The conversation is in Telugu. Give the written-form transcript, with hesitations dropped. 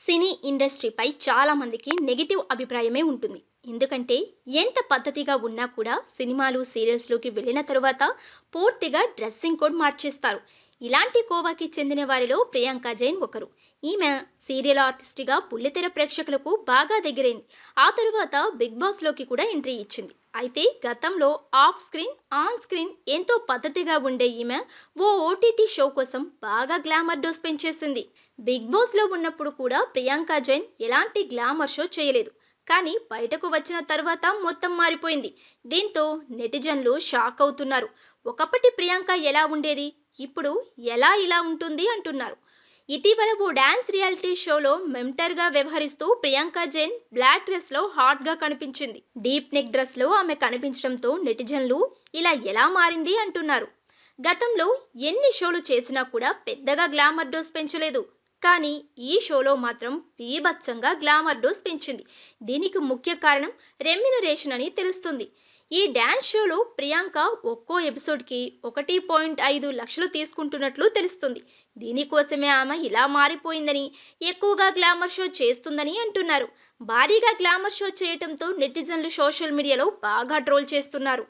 సినీ ఇండస్ట్రీపై చాలా మందికి నెగిటివ్ అభిప్రాయమే ఉంటుంది. ఎందుకంటే ఎంత పద్ధతిగా ఉన్నా కూడా సినిమాలు, సీరియల్స్‌లోకి వెళ్ళిన తరువాత పూర్తిగా డ్రెస్సింగ్ కోడ్ మార్చేస్తారు. ఇలాంటి కోవాకి చెందిన వారిలో ప్రియాంక జైన్ ఒకరు. ఈమె సీరియల్ ఆర్టిస్ట్‌గా బుల్లితెర ప్రేక్షకులకు బాగా దగ్గరైంది. ఆ తరువాత బిగ్ బాస్‌లోకి కూడా ఎంట్రీ ఇచ్చింది. అయితే గతంలో ఆఫ్ స్క్రీన్, ఆన్ స్క్రీన్ ఎంతో పద్ధతిగా ఉండే ఈమె ఓ ఓటీటీ షో కోసం బాగా గ్లామర్ డోస్ పెంచేసింది. బిగ్ బాస్‌లో ఉన్నప్పుడు కూడా ప్రియాంక జైన్ ఎలాంటి గ్లామర్ షో చేయలేదు. కానీ బయటకు వచ్చిన తర్వాత మొత్తం మారిపోయింది. దీంతో నెటిజన్లు షాక్ అవుతున్నారు. ఒకప్పటి ప్రియాంక ఎలా ఉండేది? ఇప్పుడు ఎలా ఇలా ఉంటుంది అంటున్నారు. ఇటీవల ఓ డాన్స్ రియాలిటీ షోలో మెంటర్గా వ్యవహరిస్తూ ప్రియాంక జైన్ బ్లాక్ డ్రెస్లో హాట్గా కనిపించింది. డీప్ నెక్ డ్రెస్లో ఆమె కనిపించడంతో నెటిజన్లు ఇలా ఎలా మారింది అంటున్నారు. గతంలో ఎన్ని షోలు చేసినా కూడా పెద్దగా గ్లామర్ డోస్ పెంచలేదు. కానీ ఈ షోలో మాత్రం బీభత్సంగా గ్లామర్ డోస్ పెంచింది. దీనికి ముఖ్య కారణం రెమ్యునరేషన్ అని తెలుస్తుంది. ఈ డ్యాన్స్ షోలో ప్రియాంక ఒక్కో ఎపిసోడ్కి 1.5 లక్షలు తీసుకుంటున్నట్లు తెలుస్తుంది. దీనికోసమే ఆమె ఇలా మారిపోయిందని, ఎక్కువగా గ్లామర్ షో చేస్తుందని అంటున్నారు. భారీగా గ్లామర్ షో చేయటంతో నెటిజన్లు సోషల్ మీడియాలో బాగా ట్రోల్ చేస్తున్నారు.